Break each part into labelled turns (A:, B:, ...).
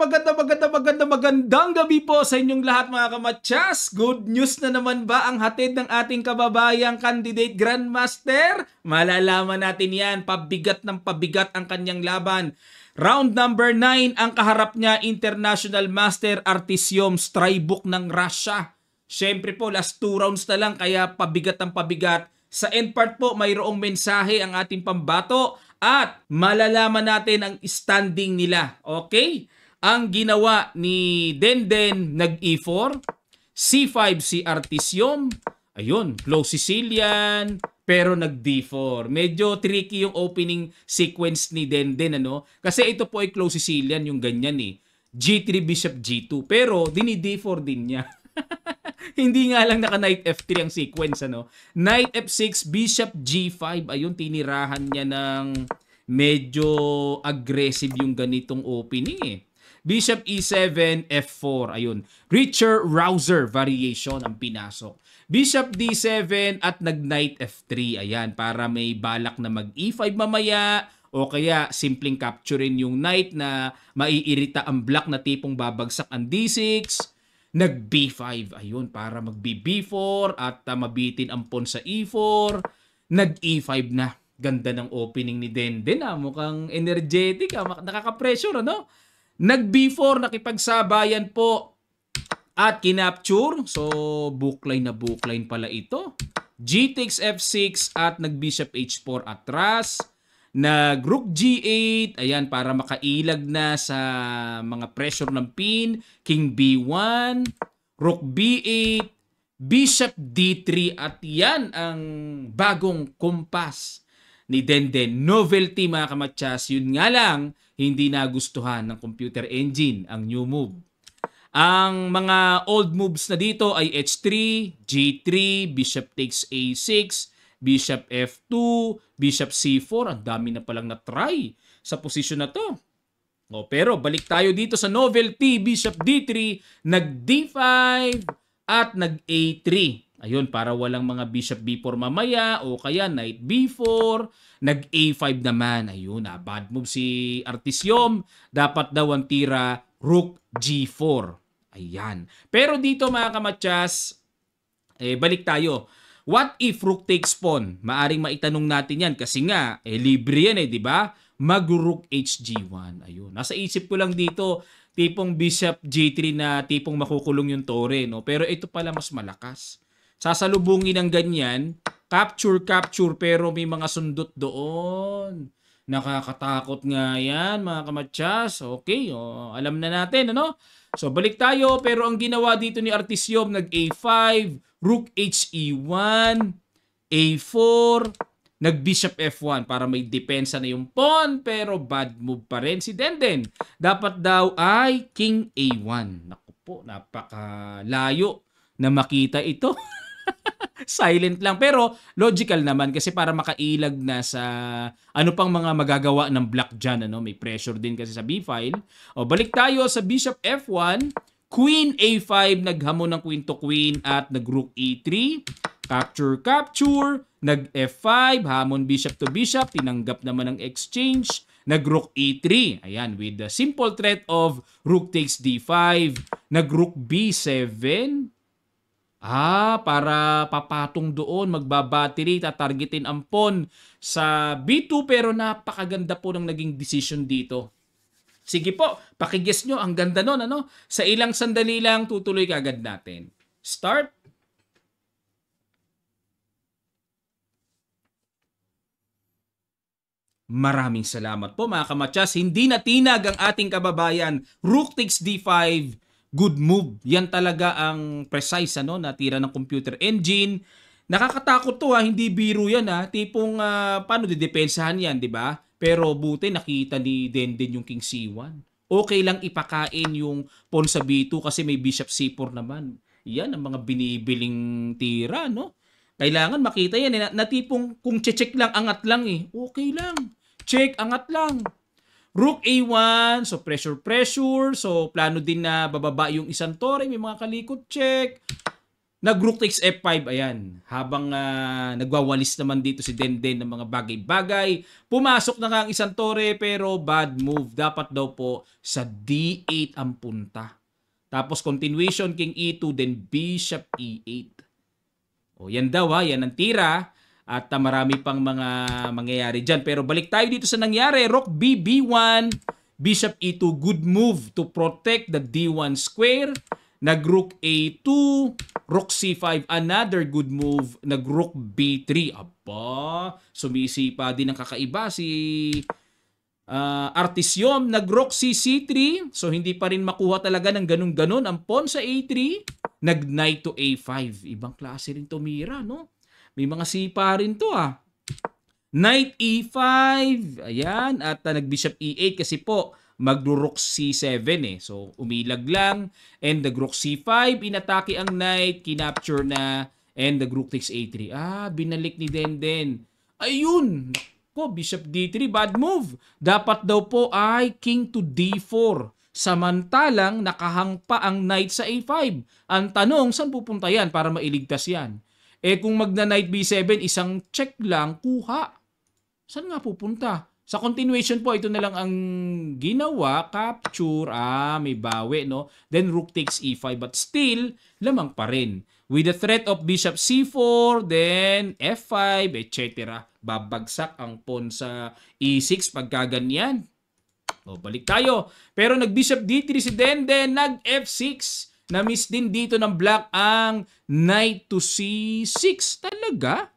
A: magandang gabi po sa inyong lahat mga kamatsas. Good news na naman ba ang hatid ng ating kababayang candidate Grandmaster? Malalaman natin yan, pabigat ng pabigat ang kanyang laban. Round number 9 ang kaharap niya, International Master Artyom Strybuch ng Russia. Siyempre po, last 2 rounds na lang kaya pabigat ng pabigat. Sa end part po, mayroong mensahe ang ating pambato at malalaman natin ang standing nila. Okay? Ang ginawa ni Denden, nag-E4, C5 si Artyom, ayun, close Sicilian, pero nag-D4. Medyo tricky yung opening sequence ni Denden, ano? Kasi ito po ay close Sicilian, yung ganyan eh. G3, Bishop G2, pero dini-D4 din niya. Hindi nga lang naka Knight F3 ang sequence, ano? Knight F6, Bishop G5, ayun, tinirahan niya ng medyo aggressive yung ganitong opening eh. Bishop E7, F4, ayun. Richer Rouser variation ang pinasok. Bishop D7 at nag-Knight F3, ayan, para may balak na mag-E5 mamaya o kaya simpleng capturein yung Knight na maiirita ang black na tipong babagsak ang D6. Nag-B5, ayun, para mag-B4 at mabitin ang pawn sa E4. Nag-E5 na. Ganda ng opening ni Denden, mukhang energetic, nakaka-pressure, ano? Nag-B4, nakipagsabayan po at kinapture. So, bookline na bookline pala ito. G takes F6 at nag-Bishop H4 atras. Nag-Rook G8, ayan, para makailag na sa mga pressure ng pin. King B1, Rook B8, Bishop D3 at yan ang bagong kumpas ni Denden. Novelty mga kamatsas, yun nga lang, hindi nagustuhan ng computer engine ang new move. Ang mga old moves na dito ay H3, G3, Bishop takes A6, Bishop F2, Bishop C4. Ang dami na palang na-try sa posisyon na to. O, pero balik tayo dito sa novelty. Bishop D3, nag-D5 at nag-A3. Ayun, para walang mga Bishop B4 mamaya o kaya Knight B4. Nag-A5 naman. Ayun, bad move si Artyom. Dapat daw ang tira Rook G4. Ayan. Pero dito mga kamatsas, balik tayo. What if Rook takes pawn? Maaring maitanong natin yan kasi nga, libre yan di ba? Mag-Rook HG1. Ayun. Nasa isip ko lang dito, tipong Bishop G3 na tipong makukulong yung tore, no? Pero ito pala mas malakas. Sasalubungin ng ganyan, capture, pero may mga sundot doon. Nakakatakot nga yan, mga kamatsas. Okay, alam na natin, ano? So, balik tayo. Pero ang ginawa dito ni Artyom, nag-A5, Rook HE1, A4, nag-Bishop F1 para may depensa na yung pawn, pero bad move pa rin si Denden. Dapat daw ay King A1. Naku po, napakalayo na makita ito. Silent lang, pero logical naman kasi para makailag na sa ano pang mga magagawa ng black dyan, ano? May pressure din kasi sa B-file. O, balik tayo sa Bishop F1, Queen A5, naghamon ng Queen to Queen at nag-Rook E3, capture, nag-F5, hamon Bishop to Bishop, tinanggap naman ang exchange, nag-Rook E3, ayan, with the simple threat of Rook takes D5, nag-Rook B7, para papatong doon, magbabattery, tatargetin ang pawn sa B2, pero napakaganda po ng naging decision dito. Sige po, pakiguess nyo, ang ganda nun, ano? Sa ilang sandali lang, tutuloy kagad natin. Start. Maraming salamat po mga kamatsas. Hindi natinag ang ating kababayan. Rook takes D5. Good move. Yan talaga ang precise na tira ng computer engine. Nakakatakot to hindi biro yan Tipong paano didepensahan yan, di ba? Pero buti nakita ni Denden yung King C1. Okay lang ipakain yung pawn sa B2 kasi may Bishop C4 naman. Yan ang mga binibiling tira, no? Kailangan makita yan na tipong kung check lang, angat lang Okay lang. Check, angat lang. Rook A1, so pressure. So plano din na bababa yung isang tore, may mga kalikot check. Nag-rook takes F5, ayan. Habang nagwawalis naman dito si Denden ng mga bagay-bagay. Pumasok na nga ang isang tore pero bad move. Dapat daw po sa D8 ang punta. Tapos continuation, King E2, then Bishop E8. O yan daw yan ang tira. At marami pang mga mangyayari dyan. Pero balik tayo dito sa nangyari. Rook B, B1, Bishop E2, good move to protect the D1 square. Nag-rook A2, rook C5, another good move. Nag-rook B3. Aba, sumisipa din ang kakaiba si Artysiom. Nag-rook C3, so hindi pa rin makuha talaga ng ganun-ganun. Ang pawn sa A3, nag-knight to A5. Ibang klase rin tumira, no? May mga sipa rin to, Knight E5, ayan, at nag-bishop E8 kasi po, magro-rook C7 So, umilag lang. And nag-rook C5, inatake ang knight, kinapture na, and nag-rook takes A3. Binalik ni Denden. Ayun! Ko, bishop D3, bad move. Dapat daw po ay king to D4. Samantalang nakahang pa ang knight sa A5. Ang tanong, saan pupunta yan para mailigtas yan? Kung magna-knight B7, isang check lang, kuha. Saan nga pupunta? Sa continuation po, ito na lang ang ginawa. Capture. May bawi, no? Then rook takes E5. But still, lamang pa rin. With the threat of bishop C4, then F5, etc. Babagsak ang pawn sa E6 pagka ganyan. Balik tayo. Pero nag-bishop D3 si Denden, nag-F6. Na-miss din dito ng black ang knight to C6. Talaga?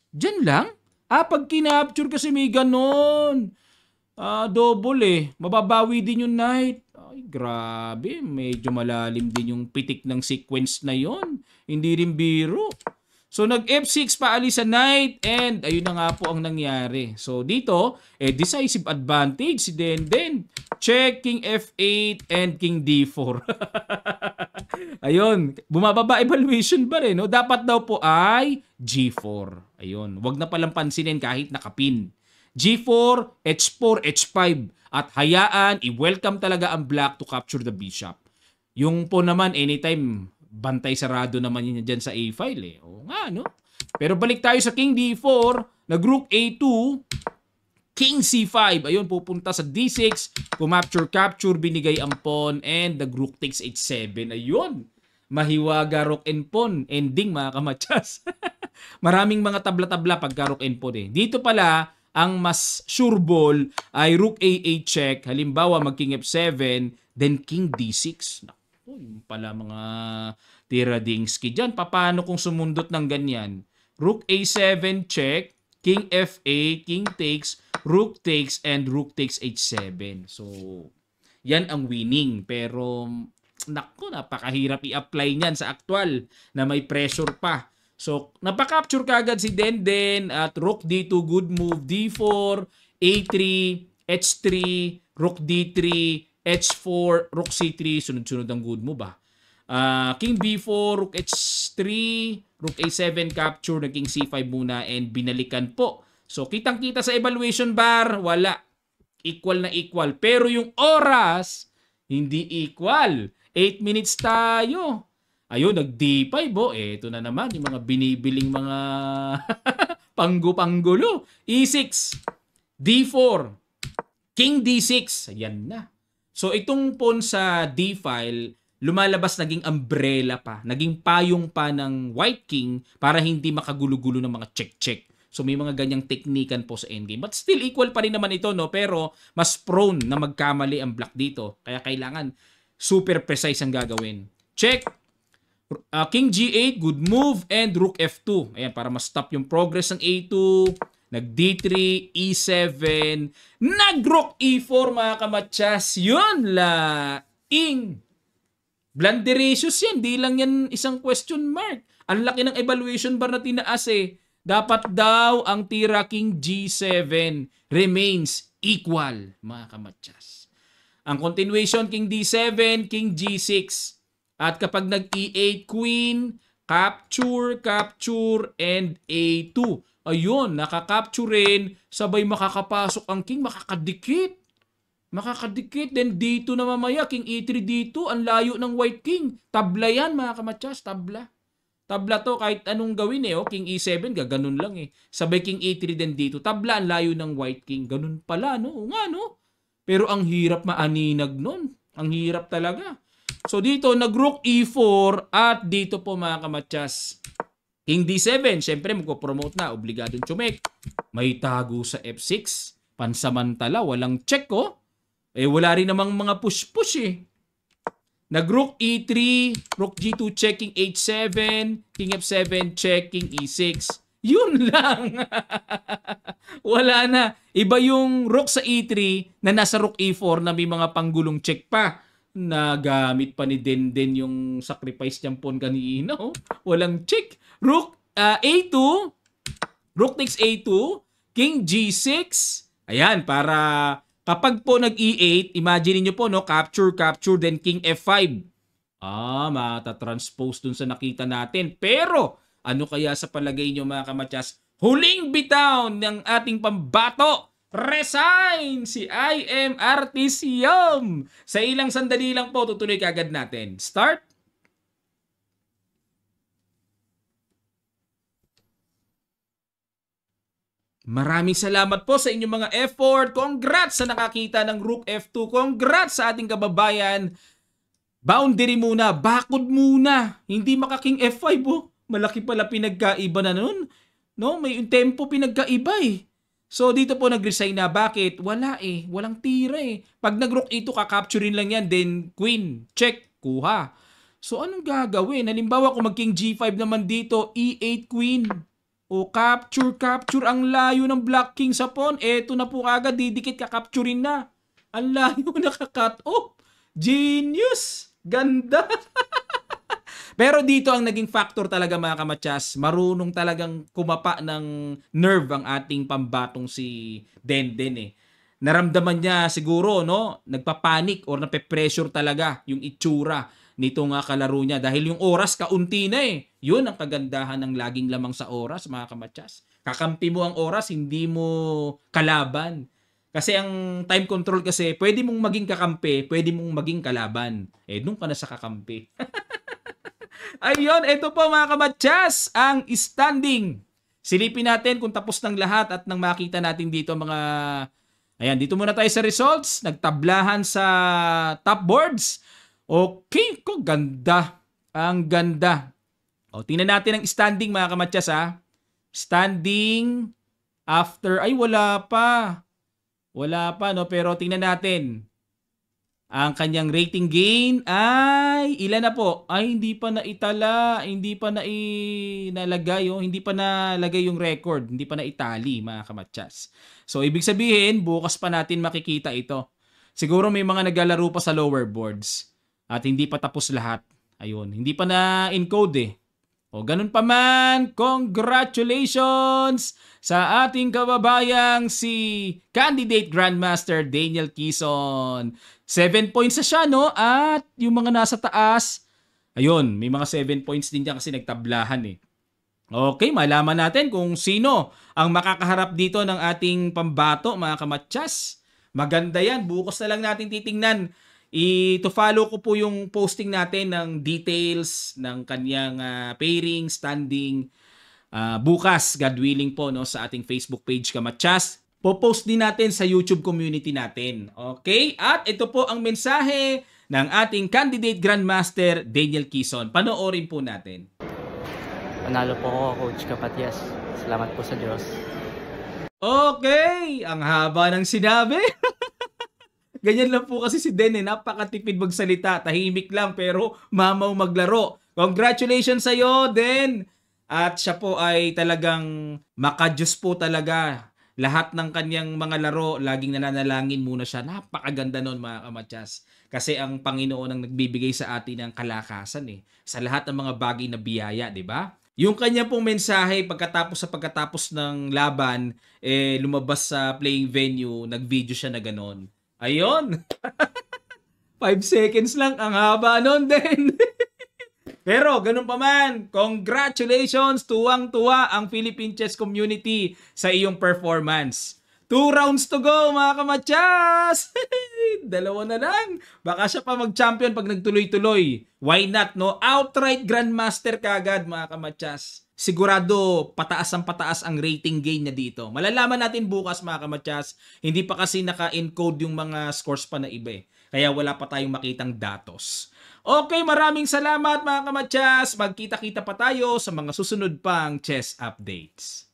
A: Diyan lang? Pag kinapture kasi may ganon. Double Mababawi din yung knight. Ay, grabe. Medyo malalim din yung pitik ng sequence na yon. Hindi rin biro. So, nag-F6 paalis sa knight and ayun na nga po ang nangyari. So, dito, decisive advantage si Denden. Check, king F8 and king D4. Ayun, bumababa evaluation ba rin, no? Dapat daw po ay G4. Ayun, wag na palang pansinin kahit nakapin. G4, H4, H5. At hayaan, i-welcome talaga ang black to capture the bishop. Yung po naman, anytime, bantay sarado naman yun dyan sa A-file Oo nga, no? Pero balik tayo sa king D4, nag-rook A2, king C5, ayun, pupunta sa D6, capture, binigay ang pawn, and nag-rook takes H7, ayun. Mahiwaga rook and pawn, ending mga kamatsas. Maraming mga tabla-tabla pagka rook and pawn Dito pala, ang mas sure ball ay rook A8 check, halimbawa mag-king F7, then king D6. Naku, yung pala mga tiradingski dyan. Paano kung sumundot ng ganyan? Rook A7 check, king F8, king takes, rook takes, and rook takes H7. So, yan ang winning. Pero, naku, napakahirap i-apply niyan sa actual na may pressure pa. So, napaka-capture kagad si Denden at rook D2, good move, D4, A3, H3, rook D3, H4, rook C3, sunod-sunod ang good move King B4, rook H3, rook A7 capture, naging C5 muna and binalikan po. So, kitang-kita sa evaluation bar, wala. Equal na equal. Pero yung oras, hindi equal. 8 minutes tayo. Ayun, nag-D5 ito na naman yung mga binibiling mga panggo-panggulo. E6, D4, King D6. Ayan na. So, itong pawn sa D-file, lumalabas naging umbrella pa. Naging payong pa ng White King para hindi makagulo-gulo ng mga check-check. So, may mga ganyang teknikan po sa endgame. But still, equal pa rin naman ito, no? Pero, mas prone na magkamali ang black dito. Kaya kailangan super precise ang gagawin. Check. King G8, good move. And Rook F2. Ayan, para ma-stop yung progress ng A2. Nag-D3, E7. Nag-Rook E4, mga kamatsas. Yun laing. Blanderatius yan. Di lang yan isang question mark. Ang laki ng evaluation bar na tinaas Dapat daw ang tira King G7 remains equal, mga kamatsas. Ang continuation, King D7, King G6. At kapag nag-E8, Queen, capture, and A2. Ayun, nakakapture rin, sabay makakapasok ang King, makakadikit. Then D2 na mamaya, King E3 D2, ang layo ng White King. Tabla yan, mga kamatsas, tabla. Tabla to kahit anong gawin eh. Oh. King E7, gaganon lang eh. Sabay King E3 din dito. Tabla, ang layo ng White King. Ganun pala, no? O nga, no? Pero ang hirap maaninag nun. Ang hirap talaga. So dito, nag-Rook E4 at dito po mga kamatsas. King D7, syempre magpo-promote na. Obligadong chumek. May tago sa F6. Pansamantala, walang check oh. Eh wala rin namang mga push-push eh. Nag-Rook E3, Rook G2 checking H7, King F7 checking E6. Yun lang. Wala na. Iba yung Rook sa E3 na nasa Rook E4 na may mga panggulong check pa. Nagamit pa ni Denden yung sacrifice niyang pawn kanina. Oh. Walang check. Rook A2, Rook takes A2, King G6. Ayan, para kapag po nag-E8, imagine niyo po, no, capture, then King F5. Matatranspose dun sa nakita natin. Pero, ano kaya sa palagay niyo mga kamatsas? Huling bitaw ng ating pambato. Resign si IM Artisium. Sa ilang sandali lang po, tutuloy kagad natin. Start. Maraming salamat po sa inyong mga effort. Congrats sa nakakita ng Rook F2. Congrats sa ating kababayan. Boundary muna, bakod muna. Hindi maka-King F5 oh. Malaki pala pinagkaiba na nun. No, may tempo pinagkaiba eh. So dito po nag-resign na. Bakit? Wala eh. Walang tira eh. Pag nag-Rook E2, kakapturein lang yan. Then Queen, check, kuha. So anong gagawin? Halimbawa kung mag-King G5 naman dito, E8 Queen. O capture ang layo ng Black King sa pawn. Eto na po kagad, didikit kakapturin na. Ang layo nakakat off. Genius! Ganda! Pero dito ang naging factor talaga mga kamatsas, marunong talagang kumapa ng nerve ang ating pambatong si Denden eh. Naramdaman niya siguro, no, nagpapanik or nape-pressure talaga yung itsura nito nga kalaro niya dahil yung oras kaunti na eh. Yun ang kagandahan ng laging lamang sa oras mga kamatsas. Kakampi mo ang oras, hindi mo kalaban. Kasi ang time control kasi, pwede mong maging kakampi, pwede mong maging kalaban. Eh, nung ka na sa kakampi. Ayun, ito po mga kamatsas, ang standing. Silipin natin kung tapos ng lahat at nang makita natin dito mga... Ayan, dito muna tayo sa results. Nagtablahan sa top boards. Okay, ko ganda. Ang ganda. O, tingnan natin ang standing mga kamatsas ha. Standing after... Ay, wala pa. Wala pa, no? Pero tingnan natin. Ang kanyang rating gain ay ilan na po? Ay, hindi pa naitala. Hindi pa nalagay. Oh. Hindi pa nalagay yung record. Hindi pa naitali, mga kamatsas. So, ibig sabihin, bukas pa natin makikita ito. Siguro may mga naglalaro pa sa lower boards. At hindi pa tapos lahat. Ayun. Hindi pa na-encode eh. O, ganun pa man, congratulations sa ating kababayang si Candidate Grandmaster Daniel Quezon. 7 points na siya, no? At yung mga nasa taas, ayun, may mga 7 points din dyan kasi nagtablahan eh. Okay, malaman natin kung sino ang makakaharap dito ng ating pambato, mga kamatsas. Maganda yan. Bukas na lang natin titingnan. To-follow ko po yung posting natin ng details ng kanyang pairing, standing. Bukas, God willing po, no, sa ating Facebook page Kamatsas. Po-post din natin sa YouTube community natin. Okay? At ito po ang mensahe ng ating candidate Grandmaster Daniel Quezon. Panoorin po natin.
B: Panalo po ako, Coach Kapatyas. Salamat po sa Diyos.
A: Okay! Ang haba ng sinabi. Ganyan lang po kasi si Den eh. Napakatipid magsalita. Tahimik lang pero mamaw maglaro. Congratulations sa iyo, Den! At siya po ay talagang makadiyos po talaga. Lahat ng kanyang mga laro, laging nananalangin muna siya. Napakaganda nun mga kamatsas. Kasi ang Panginoon ang nagbibigay sa atin ng kalakasan eh. Sa lahat ng mga bagay na biyaya, di ba? Yung kanya pong mensahe pagkatapos ng laban, lumabas sa playing venue, nag-video siya na ganon. Ayun! 5 seconds lang, ang haba nun din. Pero ganun pa man, congratulations, tuwang-tuwa ang Philippine Chess Community sa iyong performance. 2 rounds to go mga kamatsas! Dalawa na lang. Baka siya pa mag-champion pag nagtuloy-tuloy. Why not, no? Outright Grandmaster kagad, mga kamatsas. Sigurado, pataas ang rating gain niya dito. Malalaman natin bukas, mga kamatsas. Hindi pa kasi naka-encode yung mga scores pa na iba eh. Kaya wala pa tayong makitang datos. Okay, maraming salamat mga kamatsas. Magkita-kita pa tayo sa mga susunod pang chess updates.